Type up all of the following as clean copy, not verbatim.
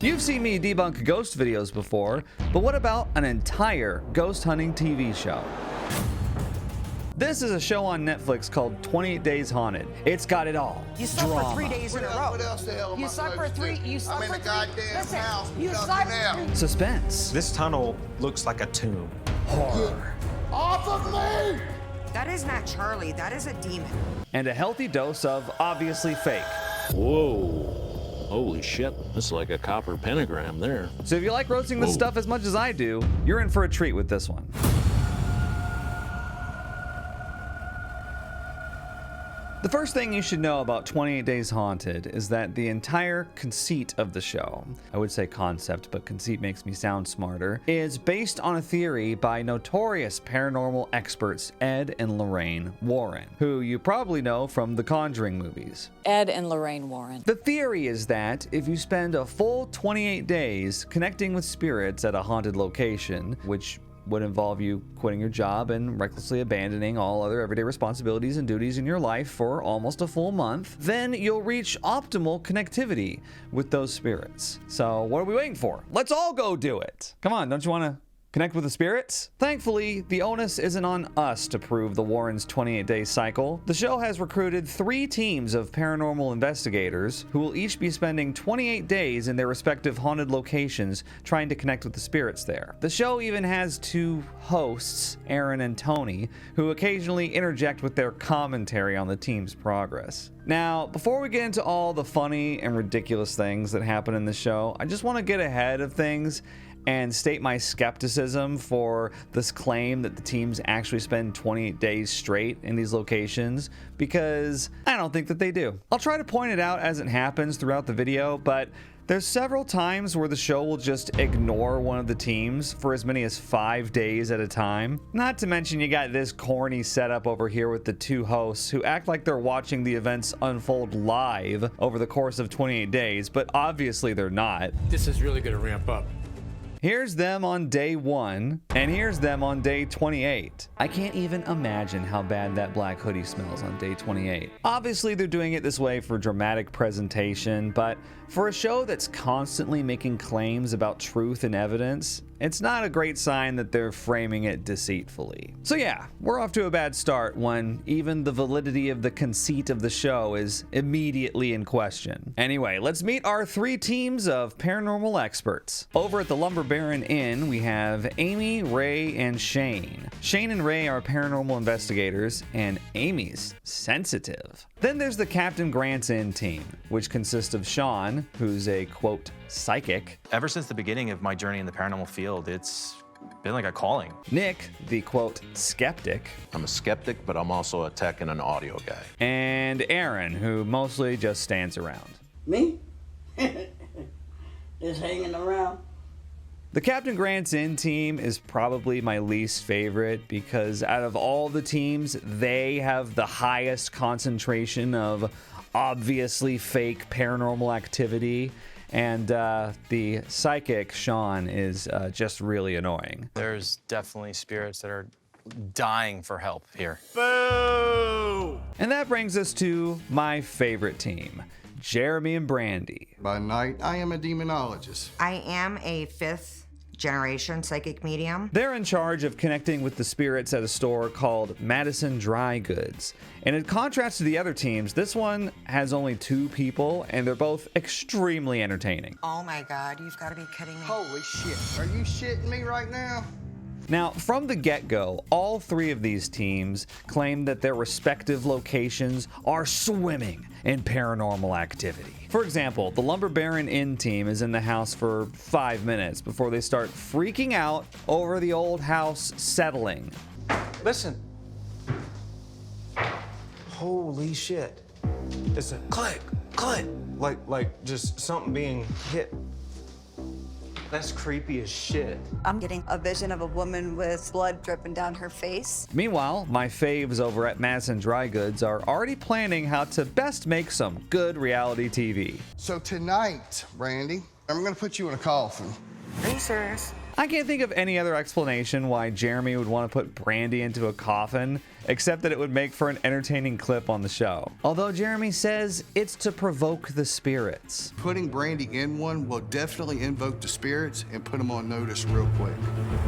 You've seen me debunk ghost videos before, but what about an entire ghost hunting TV show? This is a show on Netflix called 28 Days Haunted. It's got it all. You suck Drama. for 3 days in a row. What else the hell am You I suck for supposed to three. do? You suck I'm in for the three. goddamn Listen, house. you Nothing suck. else. Suspense. This tunnel looks like a tomb. Horror. Off of me! That is not Charlie. That is a demon. And a healthy dose of obviously fake. Whoa. Holy shit, that's like a copper pentagram there. So if you like roasting this stuff as much as I do, you're in for a treat with this one. The first thing you should know about 28 Days Haunted is that the entire conceit of the show, I would say concept, but conceit makes me sound smarter, is based on a theory by notorious paranormal experts Ed and Lorraine Warren, who you probably know from the Conjuring movies. Ed and Lorraine Warren. The theory is that if you spend a full 28 days connecting with spirits at a haunted location, which would involve you quitting your job and recklessly abandoning all other everyday responsibilities and duties in your life for almost a full month, then you'll reach optimal connectivity with those spirits. So what are we waiting for? Let's all go do it. Come on, don't you want to connect with the spirits? Thankfully, the onus isn't on us to prove the Warrens' 28-day cycle. The show has recruited 3 teams of paranormal investigators who will each be spending 28 days in their respective haunted locations trying to connect with the spirits there. The show even has 2 hosts, Aaron and Tony, who occasionally interject with their commentary on the team's progress. Now, before we get into all the funny and ridiculous things that happen in the show, I just want to get ahead of things and state my skepticism for this claim that the teams actually spend 28 days straight in these locations, because I don't think that they do. I'll try to point it out as it happens throughout the video, but there's several times where the show will just ignore one of the teams for as many as 5 days at a time. Not to mention you got this corny setup over here with the 2 hosts who act like they're watching the events unfold live over the course of 28 days, but obviously they're not. This is really going to ramp up. Here's them on day 1, and here's them on day 28. I can't even imagine how bad that black hoodie smells on day 28. Obviously, they're doing it this way for dramatic presentation, but for a show that's constantly making claims about truth and evidence, it's not a great sign that they're framing it deceitfully. So yeah, we're off to a bad start when even the validity of the conceit of the show is immediately in question. Anyway, let's meet our 3 teams of paranormal experts. Over at the Lumber Baron Inn, we have Amy, Ray, and Shane. Shane and Ray are paranormal investigators, and Amy's sensitive. Then there's the Captain Grant's Inn team, which consists of Sean, who's a, quote, psychic. Ever since the beginning of my journey in the paranormal field, it's been like a calling. Nick, the, quote, skeptic. I'm a skeptic, but I'm also a tech and an audio guy. And Aaron, who mostly just stands around. Me? Just hanging around. The Captain Grant's Inn team is probably my least favorite because out of all the teams, they have the highest concentration of obviously fake paranormal activity. And the psychic, Sean, is just really annoying. There's definitely spirits that are dying for help here. Boo! And that brings us to my favorite team, Jeremy and Brandy. By night, I am a demonologist. I am a 5th generation psychic medium. They're in charge of connecting with the spirits at a store called Madison Dry Goods. And in contrast to the other teams, this one has only 2 people, and they're both extremely entertaining. Oh my God, you've got to be kidding me. Holy shit. Are you shitting me right now? Now, from the get-go, all 3 of these teams claim that their respective locations are swimming in paranormal activity. For example, the Lumber Baron Inn team is in the house for 5 minutes before they start freaking out over the old house settling. Listen. Holy shit. It's a click, click. Like just something being hit. That's creepy as shit. I'm getting a vision of a woman with blood dripping down her face. Meanwhile, my faves over at Madison Dry Goods are already planning how to best make some good reality TV. So tonight, Brandy, I'm gonna put you in a coffin. Are you serious? I can't think of any other explanation why Jeremy would want to put Brandy into a coffin except that it would make for an entertaining clip on the show. Although Jeremy says it's to provoke the spirits. Putting Brandy in one will definitely invoke the spirits and put them on notice real quick.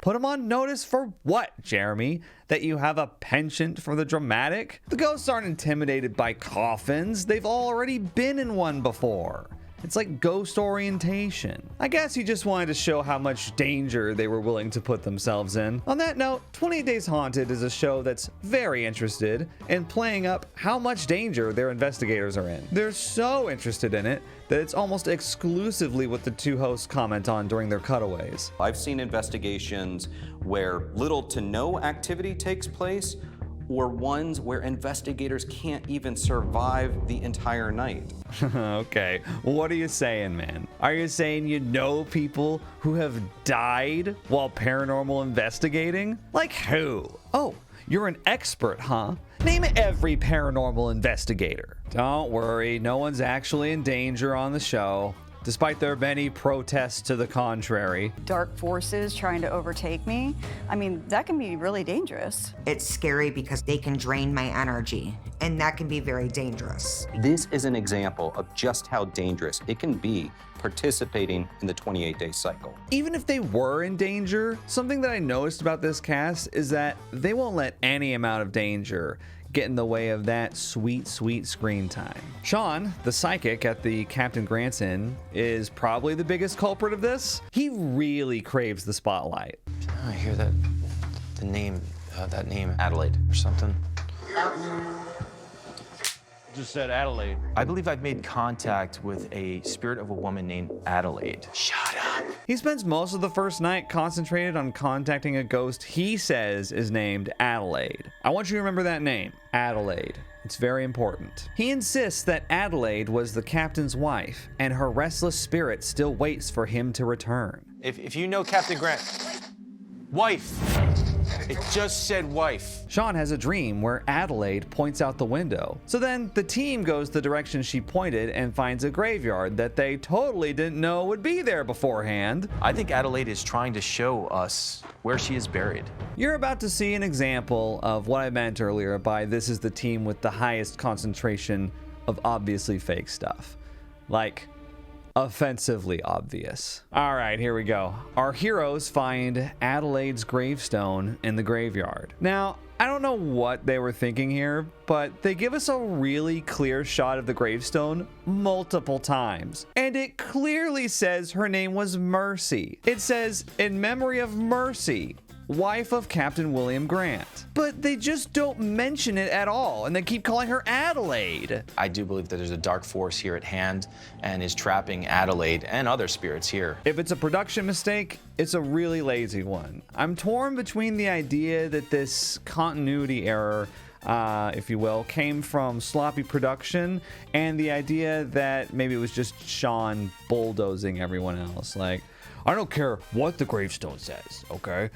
Put them on notice for what, Jeremy? That you have a penchant for the dramatic? The ghosts aren't intimidated by coffins. They've already been in one before. It's like ghost orientation. I guess he just wanted to show how much danger they were willing to put themselves in. On that note, 28 Days Haunted is a show that's very interested in playing up how much danger their investigators are in. They're so interested in it that it's almost exclusively what the two hosts comment on during their cutaways. I've seen investigations where little to no activity takes place, or ones where investigators can't even survive the entire night. Okay, what are you saying, man? Are you saying you know people who have died while paranormal investigating? Like who? Oh, you're an expert, huh? Name every paranormal investigator. Don't worry, no one's actually in danger on the show, despite their many protests to the contrary. Dark forces trying to overtake me. I mean, that can be really dangerous. It's scary because they can drain my energy, and that can be very dangerous. This is an example of just how dangerous it can be participating in the 28-day cycle. Even if they were in danger, something that I noticed about this cast is that they won't let any amount of danger get in the way of that sweet, sweet screen time. Sean, the psychic at the Captain Grant's Inn, is probably the biggest culprit of this. He really craves the spotlight. I hear that name Adelaide or something. Just said Adelaide. I believe I've made contact with a spirit of a woman named Adelaide. Shut up. He spends most of the first night concentrated on contacting a ghost he says is named Adelaide. I want you to remember that name, Adelaide. It's very important. He insists that Adelaide was the captain's wife, and her restless spirit still waits for him to return. If you know Captain Grant, wife. It just said wife. Sean has a dream where Adelaide points out the window. So then the team goes the direction she pointed and finds a graveyard that they totally didn't know would be there beforehand. I think Adelaide is trying to show us where she is buried. You're about to see an example of what I meant earlier by this is the team with the highest concentration of obviously fake stuff. Like, offensively obvious. All right, here we go. Our heroes find Adelaide's gravestone in the graveyard. Now, I don't know what they were thinking here, but they give us a really clear shot of the gravestone multiple times. And it clearly says her name was Mercy. It says, in memory of Mercy, wife of Captain William Grant. But they just don't mention it at all, and they keep calling her Adelaide. I do believe that there's a dark force here at hand and is trapping Adelaide and other spirits here. If it's a production mistake, it's a really lazy one. I'm torn between the idea that this continuity error, if you will, came from sloppy production and the idea that maybe it was just Sean bulldozing everyone else. Like, I don't care what the gravestone says, okay?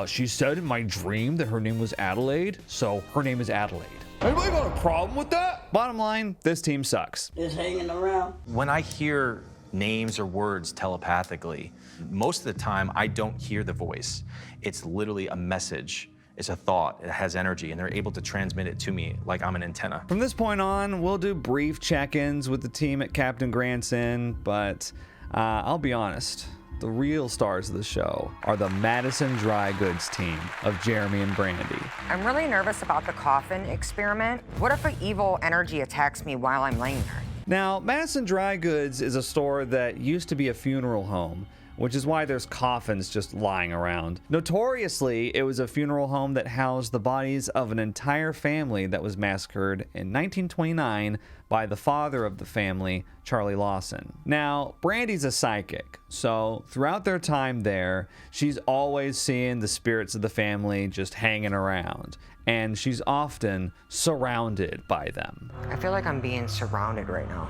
She said in my dream that her name was Adelaide, so her name is Adelaide. Anybody got a problem with that? Bottom line, this team sucks. Just hanging around. When I hear names or words telepathically, most of the time I don't hear the voice. It's literally a message. It's a thought, it has energy, and they're able to transmit it to me like I'm an antenna. From this point on, we'll do brief check-ins with the team at Captain Grant's Inn, but I'll be honest. The real stars of the show are the Madison Dry Goods team of Jeremy and Brandy. I'm really nervous about the coffin experiment. What if an evil energy attacks me while I'm laying there? Now, Madison Dry Goods is a store that used to be a funeral home, which is why there's coffins just lying around. Notoriously, it was a funeral home that housed the bodies of an entire family that was massacred in 1929 by the father of the family, Charlie Lawson. Now, Brandy's a psychic, so throughout their time there, she's always seeing the spirits of the family just hanging around, and she's often surrounded by them. I feel like I'm being surrounded right now.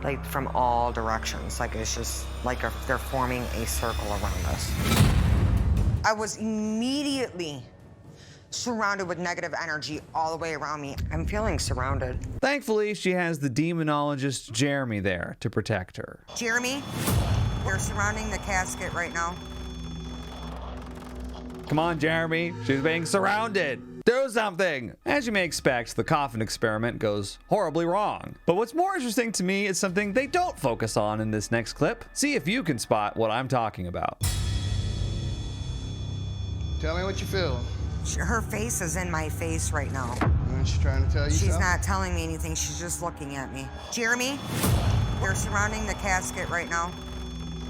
Like from all directions. Like it's just like they're forming a circle around us. I was immediately surrounded with negative energy all the way around me. I'm feeling surrounded. Thankfully, she has the demonologist Jeremy there to protect her. Jeremy, they're surrounding the casket right now. Come on, Jeremy. She's being surrounded. Do something! As you may expect, the coffin experiment goes horribly wrong. But what's more interesting to me is something they don't focus on in this next clip. See if you can spot what I'm talking about. Tell me what you feel. Her face is in my face right now. Is she trying to tell you She's something? not telling me anything. She's just looking at me. Jeremy, they're surrounding the casket right now.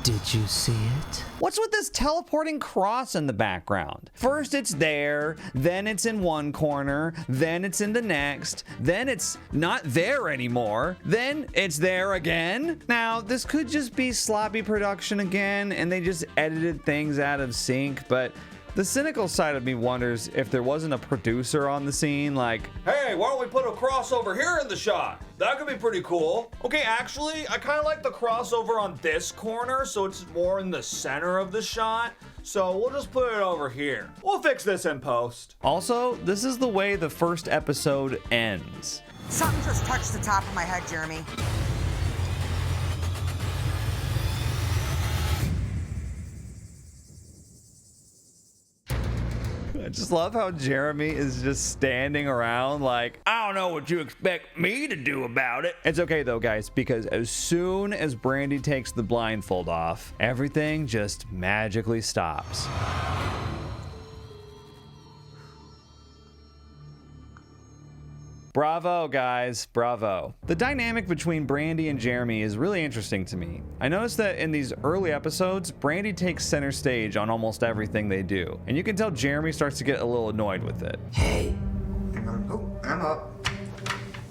Did you see it? What's with this teleporting cross in the background? First it's there, then it's in one corner, then it's in the next, then it's not there anymore, then it's there again. Now, this could just be sloppy production again, and they just edited things out of sync, but the cynical side of me wonders if there wasn't a producer on the scene like, hey, why don't we put a crossover here in the shot? That could be pretty cool. Okay, actually, I kind of like the crossover on this corner, so it's more in the center of the shot. So we'll just put it over here. We'll fix this in post. Also, this is the way the first episode ends. Something just touched the top of my head, Jeremy. I just love how Jeremy is just standing around like, I don't know what you expect me to do about it. It's okay though, guys, because as soon as Brandy takes the blindfold off, everything just magically stops. Bravo, guys, bravo. The dynamic between Brandy and Jeremy is really interesting to me. I noticed that in these early episodes, Brandy takes center stage on almost everything they do, and you can tell Jeremy starts to get a little annoyed with it. Hey. I'm up.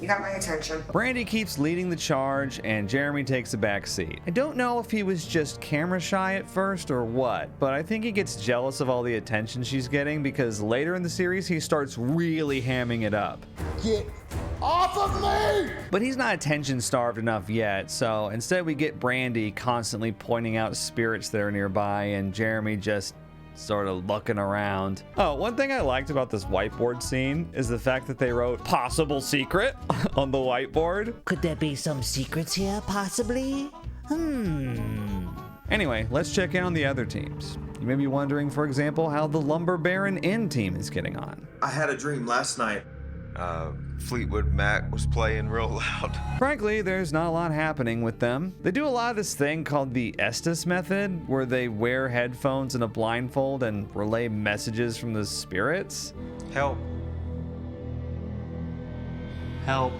You got my attention. Brandy keeps leading the charge, and Jeremy takes a back seat. I don't know if he was just camera shy at first or what, but I think he gets jealous of all the attention she's getting because later in the series, he starts really hamming it up. Get off of me! But he's not attention starved enough yet, so instead we get Brandy constantly pointing out spirits that are nearby, and Jeremy just sort of looking around. Oh, one thing I liked about this whiteboard scene is the fact that they wrote possible secret on the whiteboard. Could there be some secrets here, possibly? Anyway, let's check in on the other teams. You may be wondering, for example, how the Lumber Baron Inn team is getting on. I had a dream last night. Fleetwood Mac was playing real loud. Frankly, there's not a lot happening with them. They do a lot of this thing called the Estes method, where they wear headphones and a blindfold and relay messages from the spirits. Help. Help.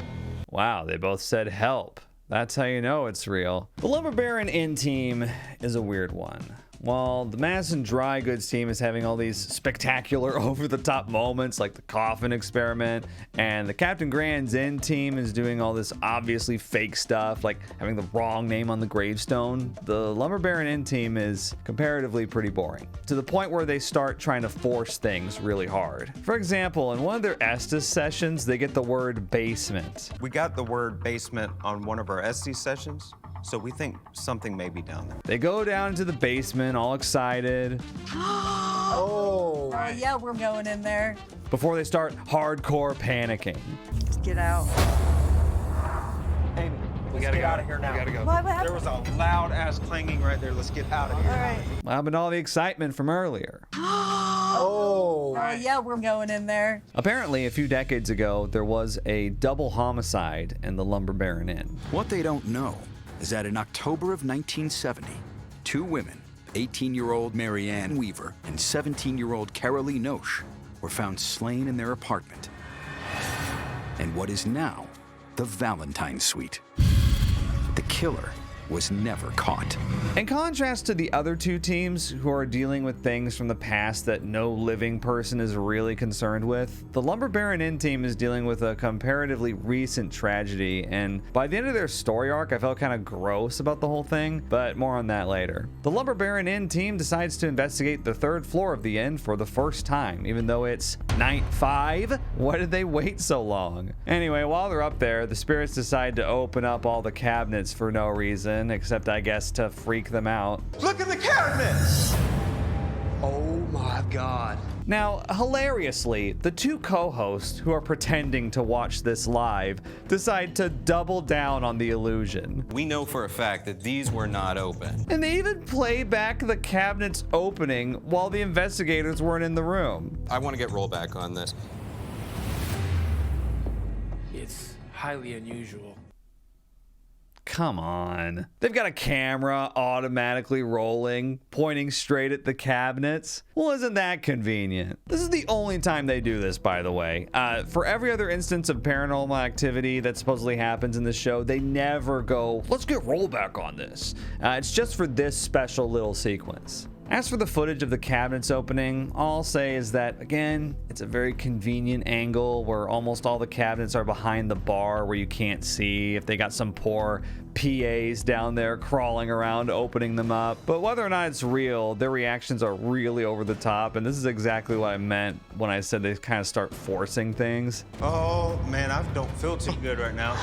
Wow, they both said help. That's how you know it's real. The Lumber Baron Inn team is a weird one. While the Madison Dry Goods team is having all these spectacular over-the-top moments like the coffin experiment, and the Captain Grand's Inn team is doing all this obviously fake stuff like having the wrong name on the gravestone, the Lumber Baron Inn team is comparatively pretty boring, to the point where they start trying to force things really hard. For example, in one of their Estes sessions, they get the word basement. We got the word basement on one of our SD sessions, so we think something may be down there. They go down into the basement all excited. Yeah, we're going in there. Before they start hardcore panicking. Let's get out. Amy, let's get out of here now. We gotta go. What happened? There was a loud ass clanging right there. Let's get out of here. All right. What happened to all the excitement from earlier? Yeah, we're going in there. Apparently, a few decades ago, there was a double homicide in the Lumber Baron Inn. What they don't know is that in October of 1970, two women, 18-year-old Marianne Weaver and 17-year-old Carolee Noche, were found slain in their apartment in what is now the Valentine Suite. The killer was never caught. In contrast to the other two teams who are dealing with things from the past that no living person is really concerned with, the Lumber Baron Inn team is dealing with a comparatively recent tragedy, and by the end of their story arc, I felt kind of gross about the whole thing, but more on that later. The Lumber Baron Inn team decides to investigate the third floor of the inn for the first time, even though it's night 5. Why did they wait so long? Anyway, while they're up there, the spirits decide to open up all the cabinets for no reason, except I guess to freak them out. Look at the cabinets! Oh my God. Now, hilariously, the two co-hosts who are pretending to watch this live decide to double down on the illusion. We know for a fact that these were not open. And they even play back the cabinets opening while the investigators weren't in the room. I want to get rollback on this. highly unusual. Come on. They've got a camera automatically rolling, pointing straight at the cabinets. Well, isn't that convenient? This is the only time they do this, by the way. For every other instance of paranormal activity that supposedly happens in the show, they never go, let's get rollback on this. It's just for this special little sequence. As for the footage of the cabinets opening, all I'll say is that, again, it's a very convenient angle where almost all the cabinets are behind the bar where you can't see if they got some poor PAs down there crawling around opening them up. But whether or not it's real, their reactions are really over the top, and this is exactly what I meant when I said they kind of start forcing things. Oh, man, I don't feel too good right now.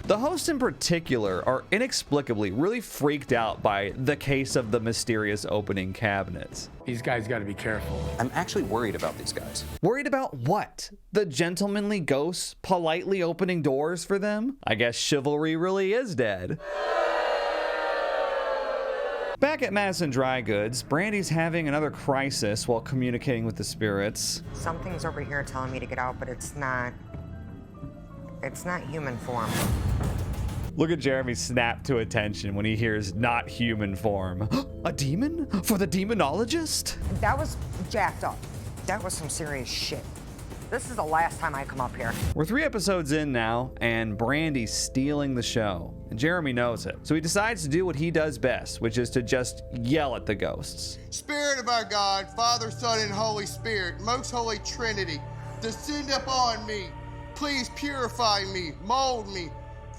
The hosts in particular are inexplicably really freaked out by the case of the mysterious opening cabinets. These guys got to be careful. I'm actually worried about these guys. Worried about what? The gentlemanly ghosts politely opening doors for them? I guess chivalry really is dead. Back at Madison Dry Goods, Brandy's having another crisis while communicating with the spirits. Something's over here telling me to get out, but it's not human form. Look at Jeremy snap to attention when he hears not human form. A demon? For the demonologist? That was jacked up. That was some serious shit. This is the last time I come up here. We're 3 episodes in now, and Brandy's stealing the show. And Jeremy knows it. So he decides to do what he does best, which is to just yell at the ghosts. Spirit of our God, Father, Son, and Holy Spirit, most holy Trinity, descend upon me. Please purify me, mold me,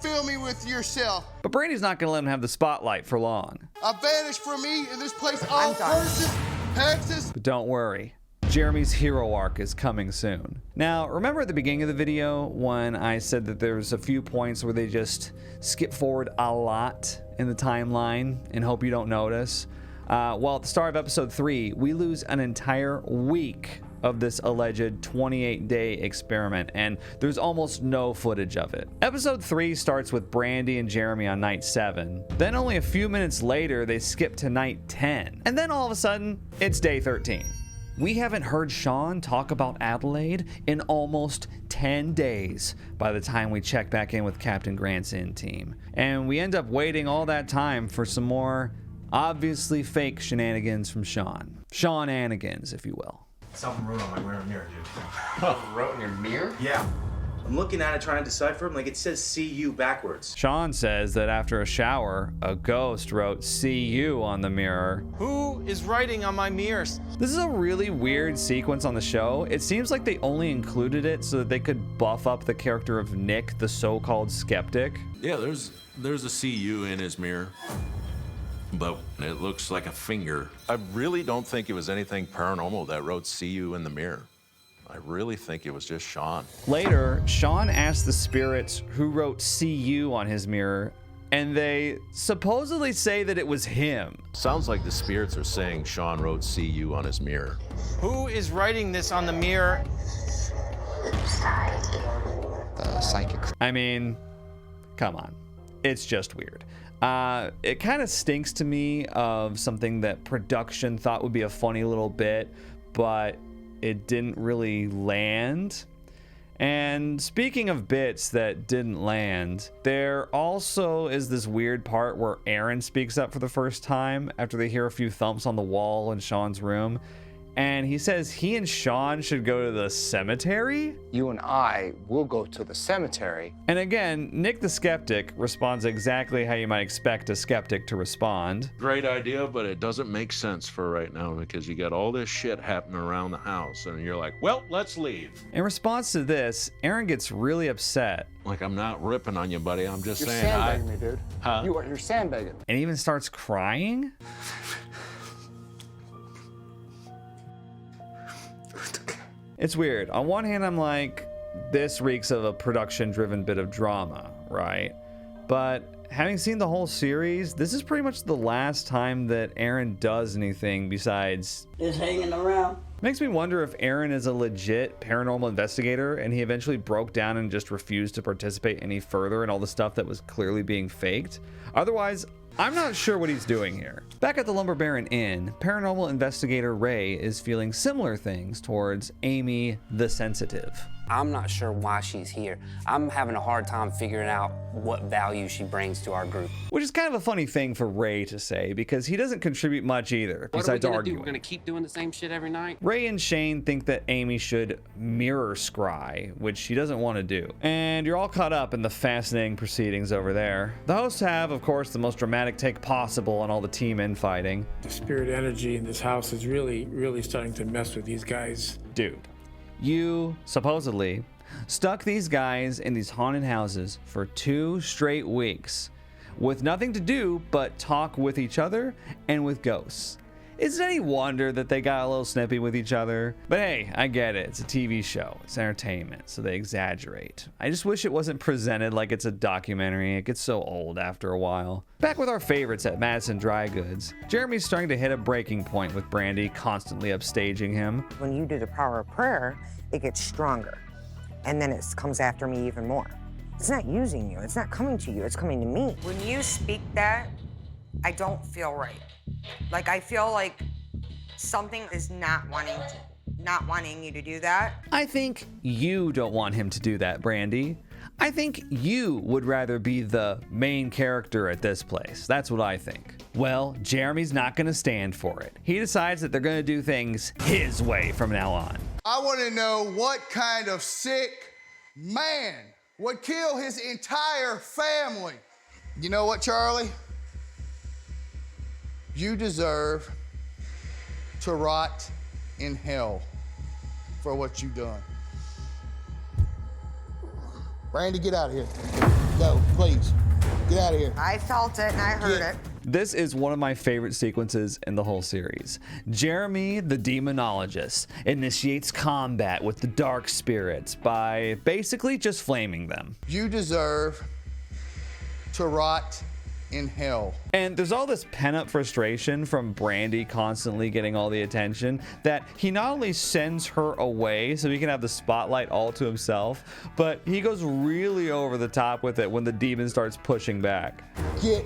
fill me with yourself. But Brandy's not going to let him have the spotlight for long. I vanish from me in this place all curses, hexes. But don't worry. Jeremy's hero arc is coming soon. Now, remember at the beginning of the video when I said that there's a few points where they just skip forward a lot in the timeline and hope you don't notice? Well, at the start of episode 3, we lose an entire week of this alleged 28-day experiment, and there's almost no footage of it. Episode 3 starts with Brandy and Jeremy on night 7. Then only a few minutes later, they skip to night 10. And then all of a sudden, it's day 13. We haven't heard Sean talk about Adelaide in almost 10 days by the time we check back in with Captain Grant's team. And we end up waiting all that time for some more obviously fake shenanigans from Sean. Sean-anigans, if you will. Something wrote on my mirror, dude. Wrote in your mirror? Yeah. I'm looking at it trying to decipher them. Like, it says "see you" backwards. Sean says that after a shower, a ghost wrote "see you" on the mirror. Who is writing on my mirrors? This is a really weird sequence on the show. It seems like they only included it so that they could buff up the character of Nick, the so-called skeptic. Yeah, there's a CU in his mirror, but it looks like a finger. I really don't think it was anything paranormal that wrote CU in the mirror. I really think it was just Sean. Later, Sean asked the spirits who wrote "CU" on his mirror, and they supposedly say that it was him. Sounds like the spirits are saying Sean wrote CU on his mirror. Who is writing this on the mirror? The psychic. I mean, come on. It's just weird. It kind of stinks to me of something that production thought would be a funny little bit, but it didn't really land. And speaking of bits that didn't land, there also is this weird part where Aaron speaks up for the first time after they hear a few thumps on the wall in Sean's room. And he says he and Sean should go to the cemetery? You and I will go to the cemetery. And again, Nick the Skeptic responds exactly how you might expect a skeptic to respond. Great idea, but it doesn't make sense for right now because you got all this shit happening around the house and you're like, well, let's leave. In response to this, Aaron gets really upset. Like, I'm not ripping on you, buddy. I'm just You're saying. sandbagging me, dude. Huh? You're sandbagging. And even starts crying? It's weird. On one hand, I'm like, this reeks of a production-driven bit of drama, right? But having seen the whole series, this is pretty much the last time that Aaron does anything besides just hanging around. Makes me wonder if Aaron is a legit paranormal investigator and he eventually broke down and just refused to participate any further in all the stuff that was clearly being faked. Otherwise, I'm not sure what he's doing here. Back at the Lumber Baron Inn, paranormal investigator Ray is feeling similar things towards Amy the Sensitive. I'm not sure why she's here. I'm having a hard time figuring out what value she brings to our group. Which is kind of a funny thing for Ray to say, because he doesn't contribute much either, besides arguing. We're gonna keep doing the same shit every night? Ray and Shane think that Amy should mirror scry, which she doesn't want to do. And you're all caught up in the fascinating proceedings over there. The hosts have, of course, the most dramatic take possible on all the team infighting. The spirit energy in this house is really, really starting to mess with these guys. Dude, you supposedly stuck these guys in these haunted houses for 2 straight weeks with nothing to do but talk with each other and with ghosts. Is it any wonder that they got a little snippy with each other? But hey, I get it. It's a TV show. It's entertainment, so they exaggerate. I just wish it wasn't presented like it's a documentary. It gets so old after a while. Back with our favorites at Madison Dry Goods, Jeremy's starting to hit a breaking point with Brandy constantly upstaging him. When you do the power of prayer, it gets stronger. And then it comes after me even more. It's not using you. It's not coming to you. It's coming to me. When you speak that, I don't feel right. Like, I feel like something is not wanting you to do that. I think you don't want him to do that, Brandy. I think you would rather be the main character at this place. That's what I think. Well, Jeremy's not gonna stand for it. He decides that they're gonna do things his way from now on. I want to know what kind of sick man would kill his entire family. You know what, Charlie? You deserve to rot in hell for what you've done. Brandy, get out of here. Go, please. Get out of here. I felt it and I heard it. This is one of my favorite sequences in the whole series. Jeremy, the demonologist, initiates combat with the dark spirits by basically just flaming them. You deserve to rot in hell. And there's all this pent-up frustration from Brandy constantly getting all the attention that he not only sends her away so he can have the spotlight all to himself, but he goes really over the top with it when the demon starts pushing back. Get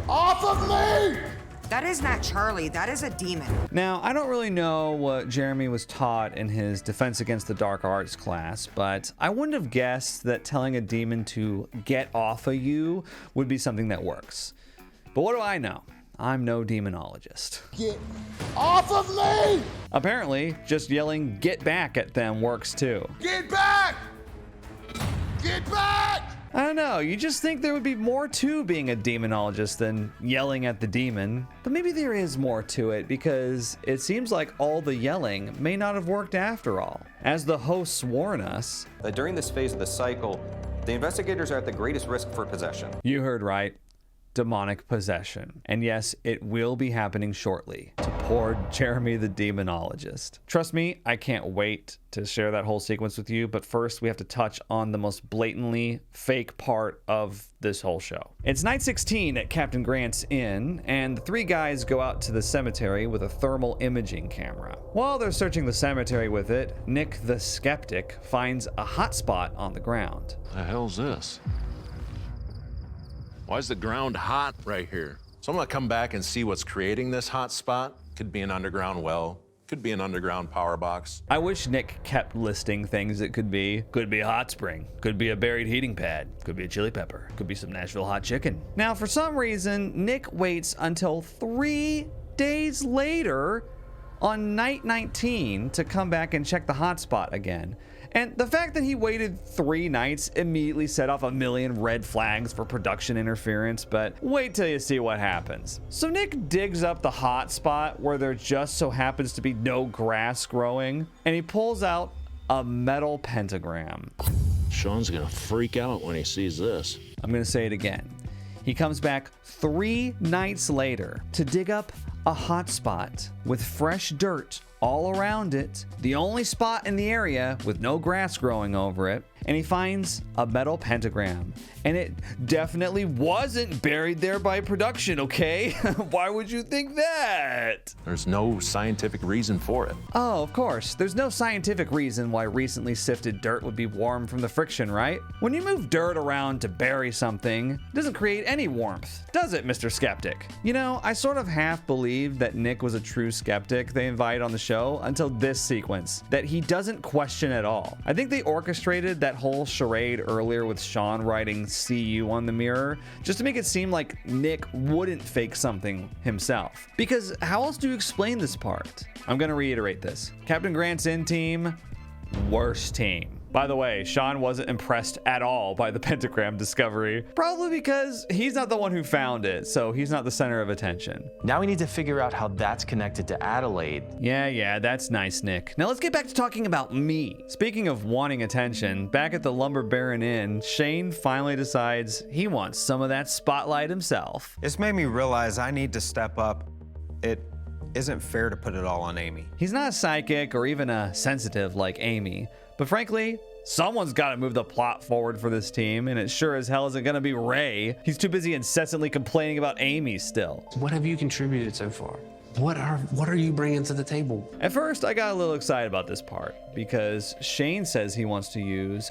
off of me! That is not Charlie, that is a demon. Now, I don't really know what Jeremy was taught in his Defense Against the Dark Arts class, but I wouldn't have guessed that telling a demon to get off of you would be something that works. But what do I know? I'm no demonologist. Get off of me! Apparently, just yelling "get back" at them works too. Get back! Get back! I don't know, you just think there would be more to being a demonologist than yelling at the demon. But maybe there is more to it, because it seems like all the yelling may not have worked after all. As the hosts warn us, During this phase of the cycle, the investigators are at the greatest risk for possession. You heard right. Demonic possession. And yes, it will be happening shortly to poor Jeremy the demonologist. Trust me, I can't wait to share that whole sequence with you, but first we have to touch on the most blatantly fake part of this whole show. It's night 16 at Captain Grant's Inn, and the 3 guys go out to the cemetery with a thermal imaging camera. While they're searching the cemetery with it, Nick the skeptic finds a hot spot on the ground. The hell's this? Why is the ground hot right here? So I'm gonna come back and see what's creating this hot spot. Could be an underground well, could be an underground power box. I wish Nick kept listing things it could be. Could be a hot spring, could be a buried heating pad, could be a chili pepper, could be some Nashville hot chicken. Now, for some reason, Nick waits until 3 days later on night 19 to come back and check the hot spot again. And the fact that he waited 3 nights immediately set off a million red flags for production interference, but wait till you see what happens. So Nick digs up the hot spot where there just so happens to be no grass growing, and he pulls out a metal pentagram. Sean's gonna freak out when he sees this. I'm gonna say it again. He comes back 3 nights later to dig up a hot spot with fresh dirt all around it, the only spot in the area with no grass growing over it, and he finds a metal pentagram. And it definitely wasn't buried there by production, okay? Why would you think that? There's no scientific reason for it. Oh, of course. There's no scientific reason why recently sifted dirt would be warm from the friction, right? When you move dirt around to bury something, it doesn't create any warmth, does it, Mr. Skeptic? You know, I sort of half believed that Nick was a true skeptic they invited on the show until this sequence, that he doesn't question at all. I think they orchestrated that whole charade earlier with Sean writing "See you" on the mirror just to make it seem like Nick wouldn't fake something himself. Because how else do you explain this part? I'm gonna reiterate this. Captain Grant's in team, worst team. By the way, Sean wasn't impressed at all by the pentagram discovery, probably because he's not the one who found it, so he's not the center of attention. Now we need to figure out how that's connected to Adelaide. Yeah, that's nice, Nick. Now let's get back to talking about me. Speaking of wanting attention, back at the Lumber Baron Inn, Shane finally decides he wants some of that spotlight himself. It's made me realize I need to step up. It isn't fair to put it all on Amy. He's not a psychic or even a sensitive like Amy, but frankly, someone's got to move the plot forward for this team, and it sure as hell isn't going to be Ray. He's too busy incessantly complaining about Amy still. What have you contributed so far? What are you bringing to the table? At first, I got a little excited about this part because Shane says he wants to use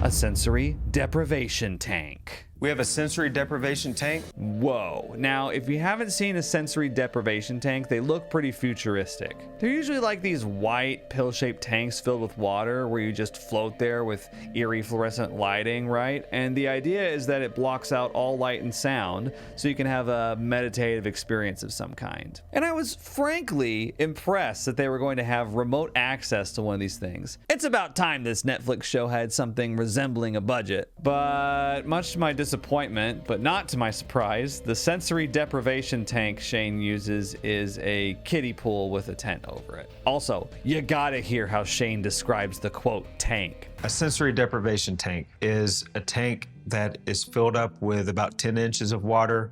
a sensory deprivation tank. We have a sensory deprivation tank? Whoa. Now, if you haven't seen a sensory deprivation tank, they look pretty futuristic. They're usually like these white, pill-shaped tanks filled with water where you just float there with eerie fluorescent lighting, right? And the idea is that it blocks out all light and sound so you can have a meditative experience of some kind. And I was frankly impressed that they were going to have remote access to one of these things. It's about time this Netflix show had something resembling a budget. But much to my disappointment, but not to my surprise, the sensory deprivation tank Shane uses is a kiddie pool with a tent over it. Also, you gotta hear how Shane describes the quote tank. A sensory deprivation tank is a tank that is filled up with about 10 inches of water,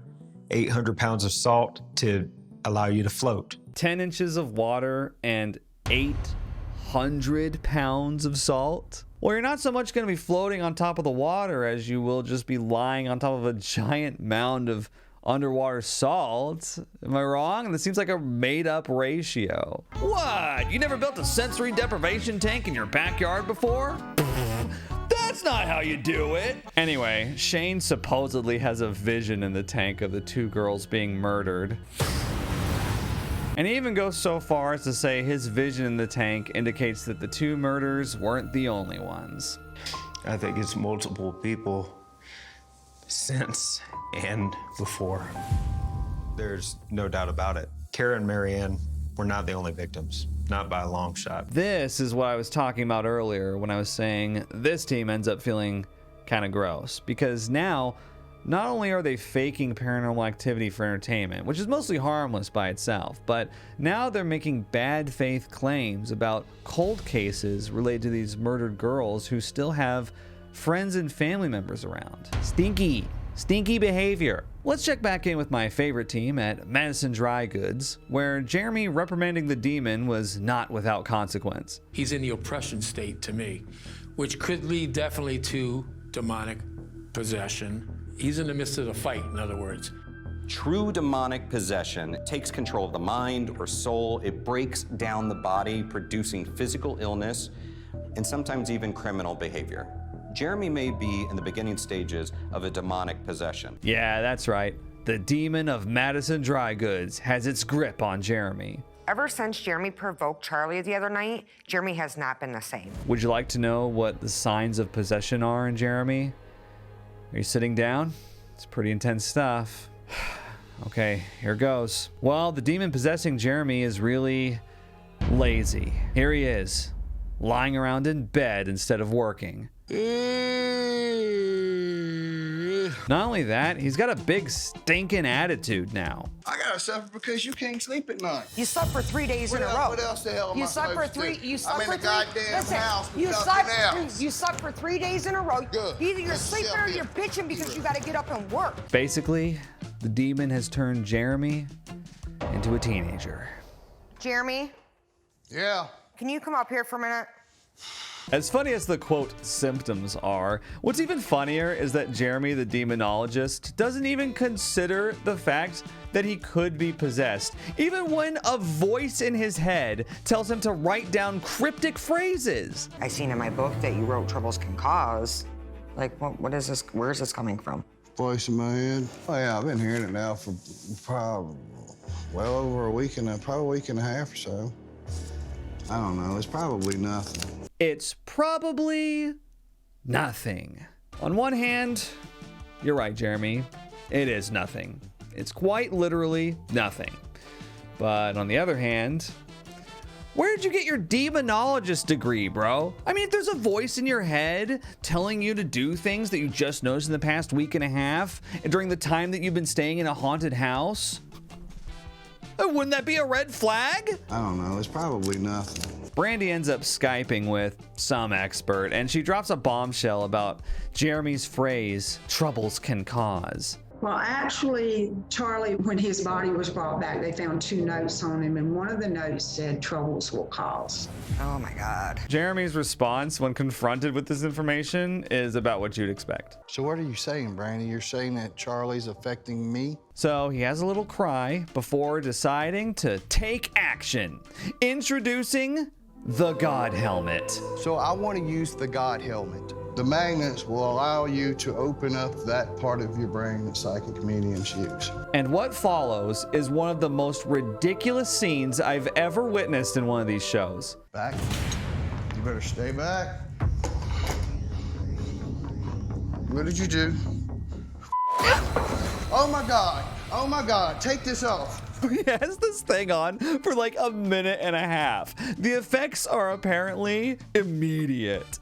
800 pounds of salt to allow you to float. 10 inches of water and 800 pounds of salt? Well, you're not so much going to be floating on top of the water as you will just be lying on top of a giant mound of underwater salt. Am I wrong? That seems like a made-up ratio. What? You never built a sensory deprivation tank in your backyard before? That's not how you do it. Anyway, Shane supposedly has a vision in the tank of the two girls being murdered. And he even goes so far as to say his vision in the tank indicates that the two murders weren't the only ones. I think it's multiple people since and before. There's no doubt about it. Kara and Marianne were not the only victims, not by a long shot. This is what I was talking about earlier when I was saying this team ends up feeling kind of gross, because now not only are they faking paranormal activity for entertainment, which is mostly harmless by itself, but now they're making bad faith claims about cold cases related to these murdered girls who still have friends and family members around. Stinky behavior. Let's check back in with my favorite team at Madison Dry Goods, where Jeremy reprimanding the demon was not without consequence. He's in the oppression state to me, which could lead definitely to demonic possession. He's in the midst of the fight, in other words. True demonic possession takes control of the mind or soul. It breaks down the body, producing physical illness and sometimes even criminal behavior. Jeremy may be in the beginning stages of a demonic possession. Yeah, that's right. The demon of Madison Dry Goods has its grip on Jeremy. Ever since Jeremy provoked Charlie the other night, Jeremy has not been the same. Would you like to know what the signs of possession are in Jeremy? Are you sitting down? It's pretty intense stuff. Okay, here goes. Well, the demon possessing Jeremy is really lazy. Here he is, lying around in bed instead of working. Not only that, he's got a big stinking attitude now. I gotta suffer because you can't sleep at night. You slept for 3 days in a row. What else the hell am I You slept for supposed to three. do? You slept I'm for in a three. goddamn Listen, house with you nothing slept. else. You slept for 3 days in a row. Good. Either you're Get sleeping yourself or you're here. bitching because you got to get up and work. Basically, the demon has turned Jeremy into a teenager. Jeremy, Yeah. can you come up here for a minute? As funny as the quote symptoms are, what's even funnier is that Jeremy the demonologist doesn't even consider the fact that he could be possessed, even when a voice in his head tells him to write down cryptic phrases. I seen in my book that you wrote troubles can cause. Like, what is this? Where is this coming from? Voice in my head. Oh yeah, I've been hearing it now for probably well over a week and probably a week and a half or so. I don't know. It's probably nothing. It's probably nothing. On one hand, you're right, Jeremy. It is nothing. It's quite literally nothing. But on the other hand, where did you get your demonologist degree, bro? I mean, if there's a voice in your head telling you to do things that you just noticed in the past week and a half, and during the time that you've been staying in a haunted house, wouldn't that be a red flag? I don't know. It's probably nothing. Brandy ends up Skyping with some expert, and she drops a bombshell about Jeremy's phrase, troubles can cause. Well, actually, Charlie, when his body was brought back, they found 2 notes on him, and one of the notes said, troubles will cause. Oh my God. Jeremy's response when confronted with this information is about what you'd expect. So what are you saying, Brandy? You're saying that Charlie's affecting me? So he has a little cry before deciding to take action. Introducing the God Helmet. So I want to use the God Helmet. The magnets will allow you to open up that part of your brain that psychic mediums use. And what follows is one of the most ridiculous scenes I've ever witnessed in one of these shows. Back. You better stay back. What did you do? Oh my God. Oh my God. Take this off. He has this thing on for like a minute and a half. The effects are apparently immediate.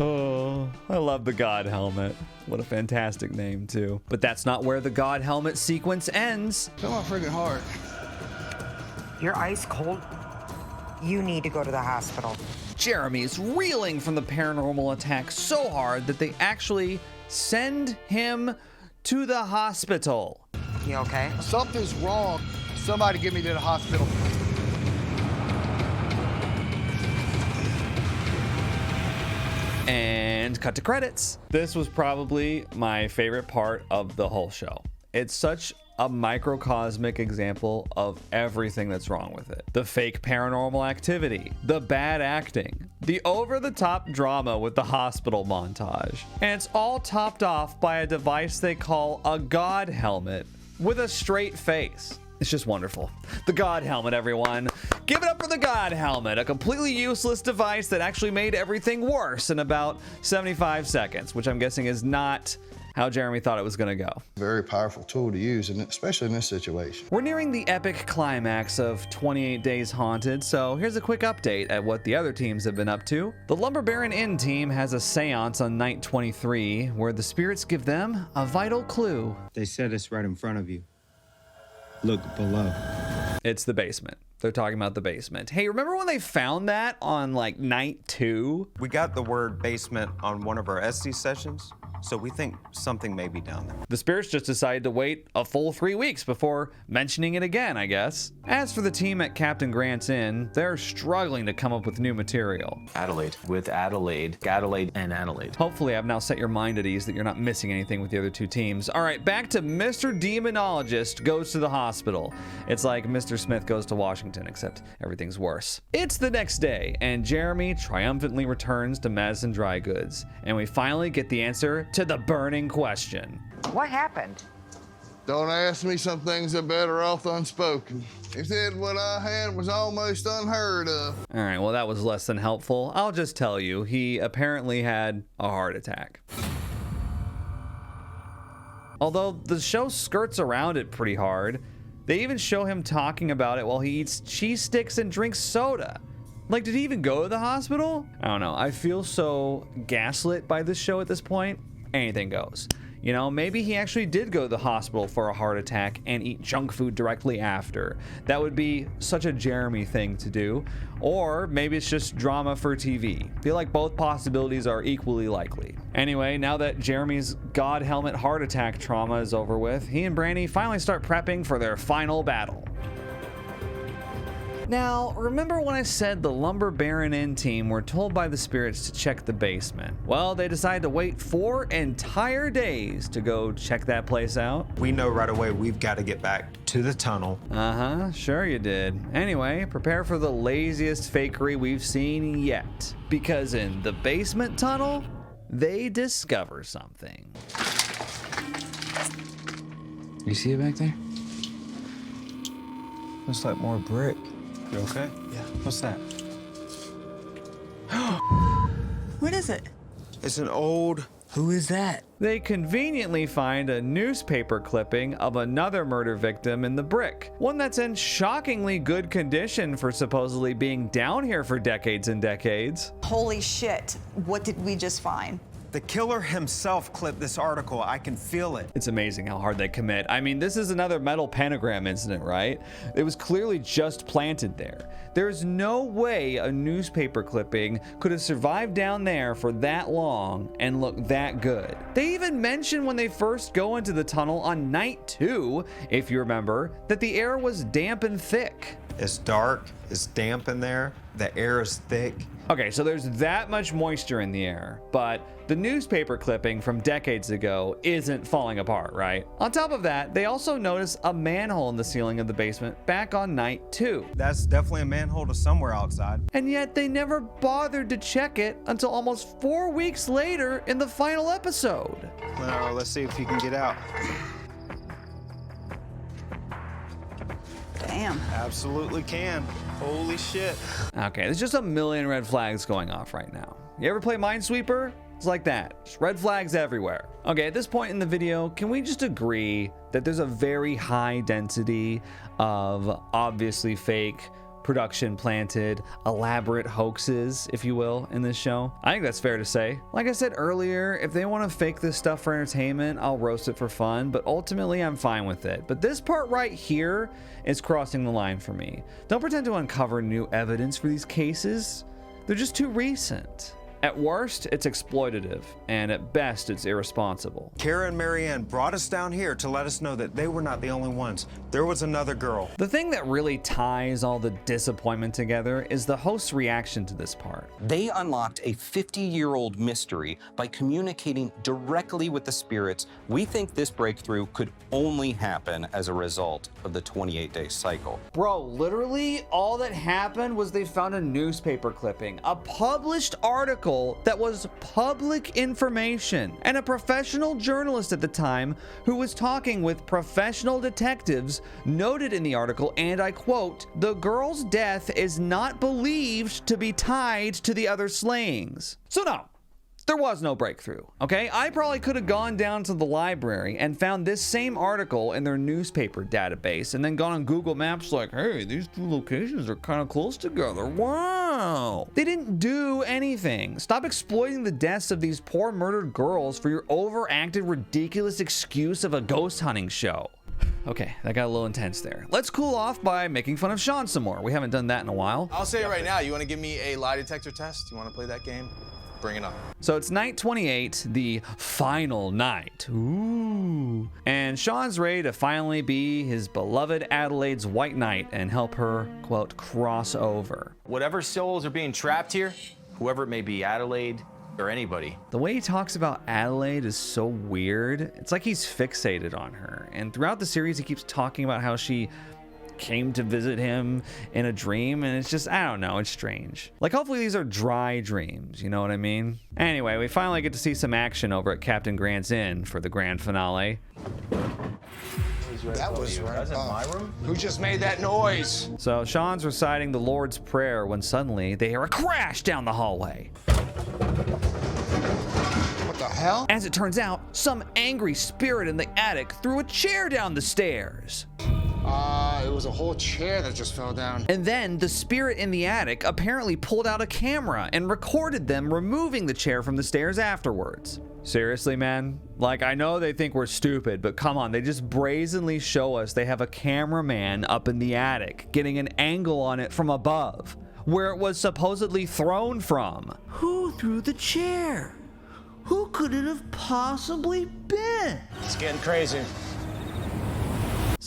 Oh, I love the God Helmet. What a fantastic name, too. But that's not where the God Helmet sequence ends. Feel my freaking heart. You're ice cold. You need to go to the hospital. Jeremy is reeling from the paranormal attack so hard that they actually send him to the hospital. You okay? Something's wrong. Somebody get me to the hospital. And cut to credits. This was probably my favorite part of the whole show. It's such a microcosmic example of everything that's wrong with it. The fake paranormal activity, the bad acting, the over-the-top drama with the hospital montage. And it's all topped off by a device they call a God Helmet with a straight face. It's just wonderful. The God Helmet, everyone. Give it up for the God Helmet, a completely useless device that actually made everything worse in about 75 seconds, which I'm guessing is not how Jeremy thought it was gonna go. Very powerful tool to use, and especially in this situation. We're nearing the epic climax of 28 Days Haunted, so here's a quick update at what the other teams have been up to. The Lumber Baron Inn team has a seance on night 23, where the spirits give them a vital clue. They said it's right in front of you. Look below. It's the basement. They're talking about the basement. Hey, remember when they found that on like night 2? We got the word basement on one of our SD sessions, so we think something may be down there. The spirits just decided to wait a full 3 weeks before mentioning it again, I guess. As for the team at Captain Grant's Inn, they're struggling to come up with new material. Adelaide, and Adelaide. Hopefully I've now set your mind at ease that you're not missing anything with the other 2 teams. All right, back to Mr. Demonologist goes to the hospital. It's like Mr. Smith goes to Washington, except everything's worse. It's the next day, and Jeremy triumphantly returns to Madison Dry Goods, and we finally get the answer to the burning question. What happened? Don't ask me, some things are better off unspoken. He said what I had was almost unheard of. All right, well, that was less than helpful. I'll just tell you, he apparently had a heart attack. Although the show skirts around it pretty hard, they even show him talking about it while he eats cheese sticks and drinks soda. Like, did he even go to the hospital? I don't know. I feel so gaslit by this show at this point. Anything goes. You know, maybe he actually did go to the hospital for a heart attack and eat junk food directly after. That would be such a Jeremy thing to do. Or maybe it's just drama for TV. I feel like both possibilities are equally likely. Anyway, now that Jeremy's God Helmet heart attack trauma is over with, he and Brandy finally start prepping for their final battle. Now, remember when I said the lumber baron inn team were told by the spirits to check the basement? Well, they decided to wait 4 entire days to go check that place out. We know right away we've got to get back to the tunnel. Uh-huh, sure you did. Anyway, prepare for the laziest fakery we've seen yet. Because in the basement tunnel, they discover something. You see it back there? Looks like more brick. You okay? Yeah. What's that? What is it? It's an old... Who is that? They conveniently find a newspaper clipping of another murder victim in the brick. One that's in shockingly good condition for supposedly being down here for decades and decades. Holy shit. What did we just find? The killer himself clipped this article. I can feel it. It's amazing how hard they commit. I mean, this is another metal pentagram incident, right? It was clearly just planted there. There's no way a newspaper clipping could have survived down there for that long and look that good. They even mention when they first go into the tunnel on night 2, if you remember, that the air was damp and thick. It's dark, it's damp in there, the air is thick. Okay, so there's that much moisture in the air, but the newspaper clipping from decades ago isn't falling apart, right? On top of that, they also notice a manhole in the ceiling of the basement back on night 2. That's definitely a manhole to somewhere outside. And yet they never bothered to check it until almost 4 weeks later in the final episode. Well, let's see if he can get out. Damn. Absolutely can. Holy shit. Okay, there's just a million red flags going off right now. You ever play Minesweeper? It's like that. Just red flags everywhere. Okay, at this point in the video, can we just agree that there's a very high density of obviously fake, production planted, elaborate hoaxes, if you will, in this show? I think that's fair to say. Like I said earlier, if they want to fake this stuff for entertainment, I'll roast it for fun, but ultimately I'm fine with it. But this part right here is crossing the line for me. Don't pretend to uncover new evidence for these cases. They're just too recent. At worst, it's exploitative, and at best, it's irresponsible. Kara and Marianne brought us down here to let us know that they were not the only ones. There was another girl. The thing that really ties all the disappointment together is the host's reaction to this part. They unlocked a 50-year-old mystery by communicating directly with the spirits. We think this breakthrough could only happen as a result of the 28-day cycle. Bro, literally, all that happened was they found a newspaper clipping, a published article that was public information, and a professional journalist at the time who was talking with professional detectives noted in the article, and I quote, "The girl's death is not believed to be tied to the other slayings." So no, there was no breakthrough, okay? I probably could have gone down to the library and found this same article in their newspaper database and then gone on Google Maps like, hey, these two locations are kind of close together. Wow. They didn't do anything. Stop exploiting the deaths of these poor murdered girls for your overacted, ridiculous excuse of a ghost hunting show. Okay, that got a little intense there. Let's cool off by making fun of Sean some more. We haven't done that in a while. I'll say it right now. You want to give me a lie detector test? You want to play that game? Bring it on. So it's night 28, the final night. Ooh. And Sean's ready to finally be his beloved Adelaide's white knight and help her, quote, cross over. Whatever souls are being trapped here, whoever it may be, Adelaide or anybody. The way he talks about Adelaide is so weird. It's like he's fixated on her. And throughout the series, he keeps talking about how she came to visit him in a dream, and it's just, I don't know, it's strange. Like, hopefully these are dry dreams, you know what I mean? Anyway, we finally get to see some action over at Captain Grant's Inn for the grand finale. That was right in my room. Who just made that noise? So Sean's reciting the Lord's Prayer when suddenly they hear a crash down the hallway. What the hell? As it turns out, some angry spirit in the attic threw a chair down the stairs. It was a whole chair that just fell down. And then the spirit in the attic apparently pulled out a camera and recorded them removing the chair from the stairs afterwards. Seriously, man? Like, I know they think we're stupid, but come on, they just brazenly show us they have a cameraman up in the attic getting an angle on it from above, where it was supposedly thrown from. Who threw the chair? Who could it have possibly been? It's getting crazy.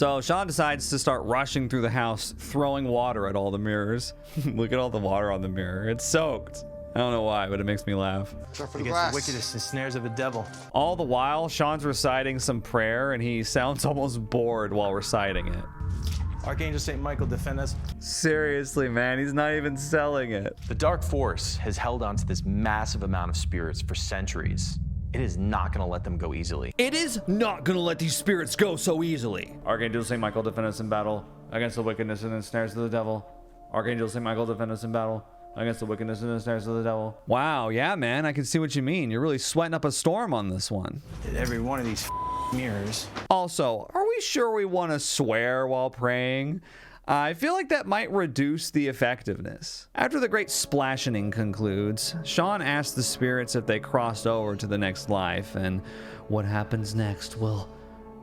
So Sean decides to start rushing through the house, throwing water at all the mirrors. Look at all the water on the mirror. It's soaked. I don't know why, but it makes me laugh. Against the wickedness and snares of the devil. All the while, Sean's reciting some prayer, and he sounds almost bored while reciting it. Archangel St. Michael, defend us. Seriously, man, he's not even selling it. The dark force has held on to this massive amount of spirits for centuries. It is not going to let them go easily. It is not going to let these spirits go so easily. Archangel St. Michael, defend us in battle against the wickedness and the snares of the devil. Archangel St. Michael, defend us in battle against the wickedness and the snares of the devil. Wow, yeah, man, I can see what you mean. You're really sweating up a storm on this one. Every one of these mirrors. Also, are we sure we want to swear while praying? I feel like that might reduce the effectiveness. After the great splashing concludes, Sean asks the spirits if they crossed over to the next life, and what happens next will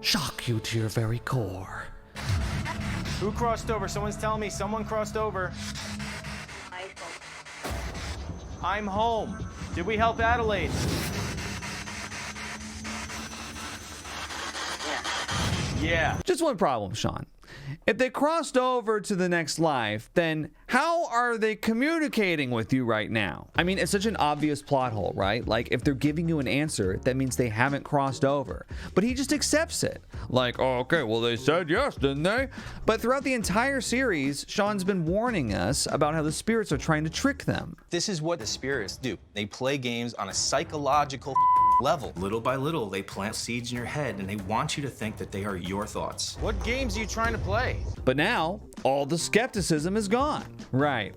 shock you to your very core. Who crossed over? Someone's telling me someone crossed over. I'm home. Did we help Adelaide? Yeah. Just one problem, Sean. If they crossed over to the next life, then how are they communicating with you right now? I mean, it's such an obvious plot hole, right? Like, if they're giving you an answer, that means they haven't crossed over. But he just accepts it. Like, oh, okay, well, they said yes, didn't they? But throughout the entire series, Sean's been warning us about how the spirits are trying to trick them. This is what the spirits do. They play games on a psychological level. Little by little, they plant seeds in your head and they want you to think that they are your thoughts. What games are you trying to play? But now, all the skepticism is gone. Right.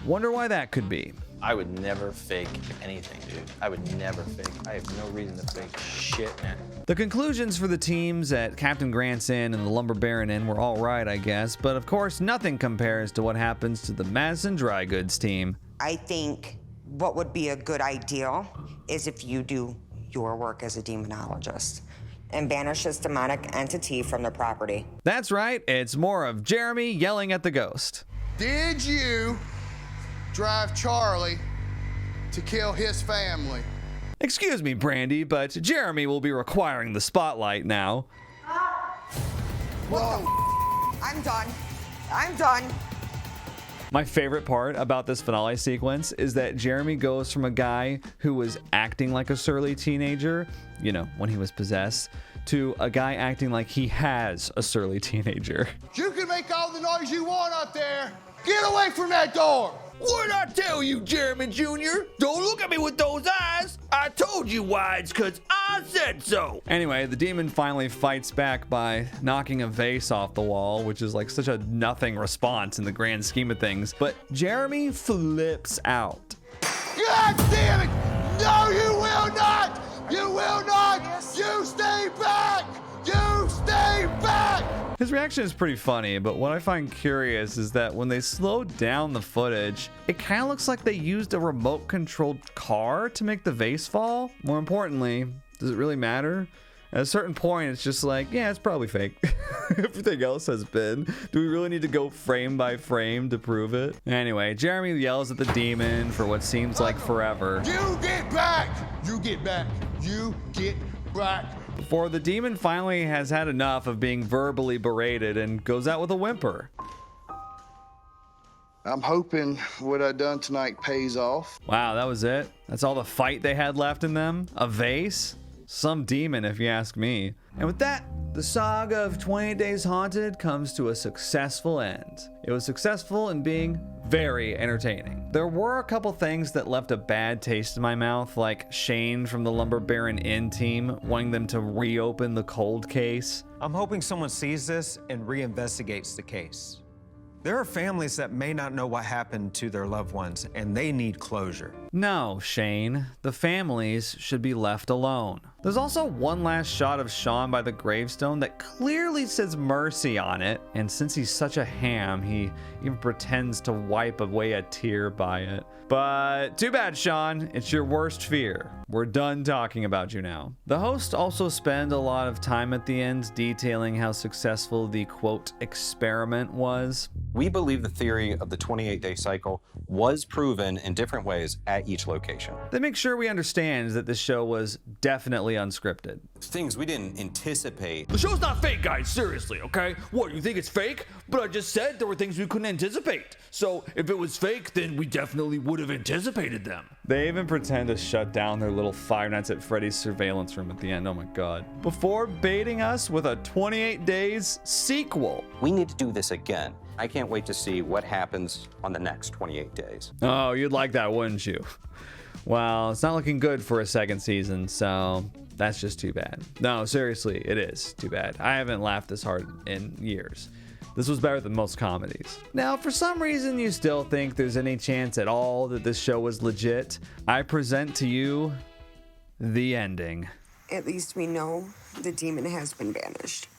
Wonder why that could be. I would never fake anything, dude. I would never fake. I have no reason to fake shit, man. The conclusions for the teams at Captain Grant's Inn and the Lumber Baron Inn were all right, I guess, but of course, nothing compares to what happens to the Madison Dry Goods team. I think what would be a good ideal is if you do your work as a demonologist and banish this demonic entity from the property. That's right, it's more of Jeremy yelling at the ghost. Did you drive Charlie to kill his family? Excuse me, Brandy, but Jeremy will be requiring the spotlight now. What the I'm done. I'm done. My favorite part about this finale sequence is that Jeremy goes from a guy who was acting like a surly teenager, you know, when he was possessed, to a guy acting like he has a surly teenager. You can make all the noise you want up there. Get away from that door. What'd I tell you, Jeremy Jr.? Don't look at me with those eyes. I told you why, it's 'cause I said so. Anyway, the demon finally fights back by knocking a vase off the wall, which is like such a nothing response in the grand scheme of things. But Jeremy flips out. God damn it! No, you will not! You will not! You stay back! You stay back! His reaction is pretty funny, but what I find curious is that when they slowed down the footage, it kind of looks like they used a remote-controlled car to make the vase fall. More importantly, does it really matter? At a certain point, it's just like, yeah, it's probably fake. Everything else has been. Do we really need to go frame by frame to prove it? Anyway, Jeremy yells at the demon for what seems like forever. You get back! You get back! You get back! Before the demon finally has had enough of being verbally berated and goes out with a whimper. I'm hoping what I done tonight pays off. Wow, that was it? That's all the fight they had left in them? A vase? Some demon, if you ask me. And with that, the saga of 28 Days Haunted comes to a successful end. It was successful in being very entertaining. There were a couple things that left a bad taste in my mouth, like Shane from the Lumber Baron Inn team wanting them to reopen the cold case. I'm hoping someone sees this and reinvestigates the case. There are families that may not know what happened to their loved ones, and they need closure. No, Shane. The families should be left alone. There's also one last shot of Sean by the gravestone that clearly says mercy on it, and since he's such a ham, he even pretends to wipe away a tear by it. But too bad, Sean. It's your worst fear. We're done talking about you now. The hosts also spend a lot of time at the end detailing how successful the, quote, experiment was. We believe the theory of the 28-day cycle was proven in different ways at at each location. They make sure we understand that this show was definitely unscripted. Things we didn't anticipate. The show's not fake, guys, seriously, okay? What, you think it's fake? But I just said there were things we couldn't anticipate. So if it was fake, then we definitely would have anticipated them. They even pretend to shut down their little Five Nights at Freddy's surveillance room at the end, oh my god, before baiting us with a 28 Days sequel. We need to do this again. I can't wait to see what happens on the next 28 days. Oh, you'd like that, wouldn't you? Well, it's not looking good for a second season, so that's just too bad. No, seriously, it is too bad. I haven't laughed this hard in years. This was better than most comedies. Now, for some reason you still think there's any chance at all that this show was legit, I present to you the ending. At least we know the demon has been banished.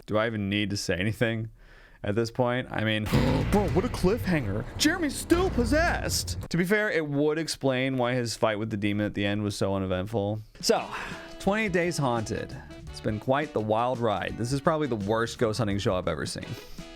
Do I even need to say anything at this point? I mean, bro, what a cliffhanger. Jeremy's still possessed. To be fair, it would explain why his fight with the demon at the end was so uneventful. So, 28 Days Haunted. It's been quite the wild ride. This is probably the worst ghost hunting show I've ever seen.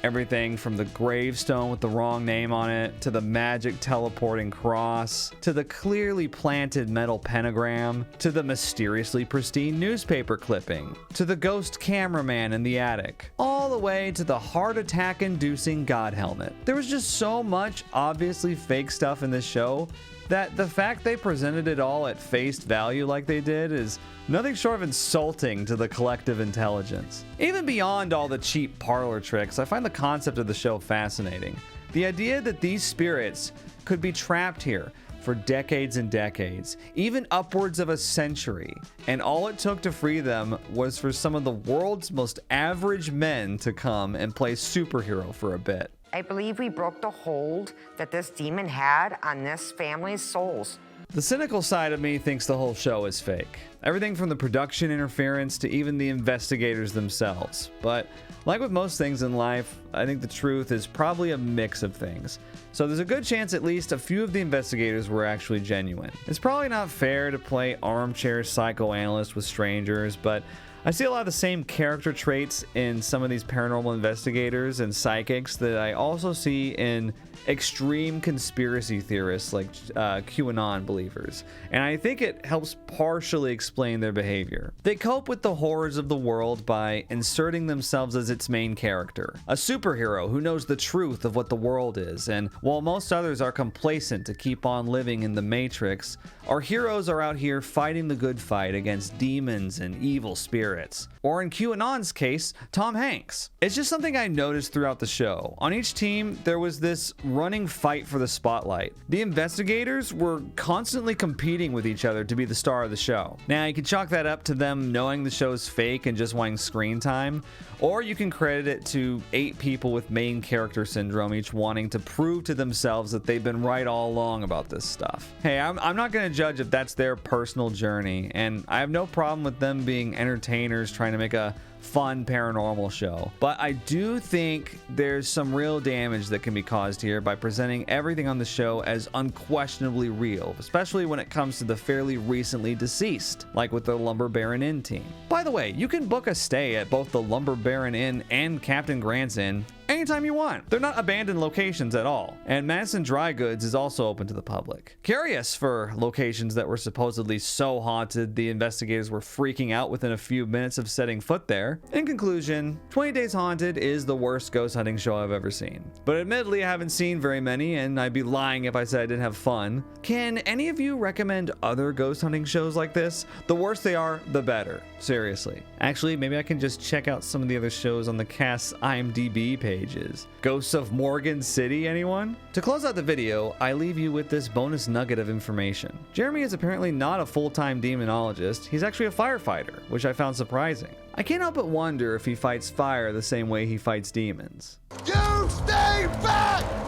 Everything from the gravestone with the wrong name on it, to the magic teleporting cross, to the clearly planted metal pentagram, to the mysteriously pristine newspaper clipping, to the ghost cameraman in the attic, all the way to the heart attack inducing god helmet. There was just so much obviously fake stuff in this show that the fact they presented it all at face value like they did is nothing short of insulting to the collective intelligence. Even beyond all the cheap parlor tricks, I find the concept of the show fascinating. The idea that these spirits could be trapped here for decades and decades, even upwards of a century, and all it took to free them was for some of the world's most average men to come and play superhero for a bit. I believe we broke the hold that this demon had on this family's souls. The cynical side of me thinks the whole show is fake. Everything from the production interference to even the investigators themselves. But like with most things in life, I think the truth is probably a mix of things. So there's a good chance at least a few of the investigators were actually genuine. It's probably not fair to play armchair psychoanalyst with strangers, but I see a lot of the same character traits in some of these paranormal investigators and psychics that I also see in extreme conspiracy theorists like QAnon believers, and I think it helps partially explain their behavior. They cope with the horrors of the world by inserting themselves as its main character, a superhero who knows the truth of what the world is, and while most others are complacent to keep on living in the Matrix, our heroes are out here fighting the good fight against demons and evil spirits. Or in QAnon's case, Tom Hanks. It's just something I noticed throughout the show. On each team, there was this running fight for the spotlight. The investigators were constantly competing with each other to be the star of the show. Now, you can chalk that up to them knowing the show's fake and just wanting screen time, or you can credit it to 8 people with main character syndrome, each wanting to prove to themselves that they've been right all along about this stuff. Hey, I'm not going to judge if that's their personal journey, and I have no problem with them being entertainers trying to make a fun paranormal show. But I do think there's some real damage that can be caused here by presenting everything on the show as unquestionably real, especially when it comes to the fairly recently deceased, like with the Lumber Baron Inn team. By the way, you can book a stay at both the Lumber Baron Inn and Captain Grant's Inn anytime you want. They're not abandoned locations at all. And Madison Dry Goods is also open to the public. Curious for locations that were supposedly so haunted the investigators were freaking out within a few minutes of setting foot there. In conclusion, 20 Days Haunted is the worst ghost hunting show I've ever seen. But admittedly, I haven't seen very many, and I'd be lying if I said I didn't have fun. Can any of you recommend other ghost hunting shows like this? The worse they are, the better. Seriously. Actually, maybe I can just check out some of the other shows on the cast's IMDb pages. Ghosts of Morgan City, anyone? To close out the video, I leave you with this bonus nugget of information. Jeremy is apparently not a full-time demonologist, he's actually a firefighter, which I found surprising. I can't help but wonder if he fights fire the same way he fights demons. You stay back!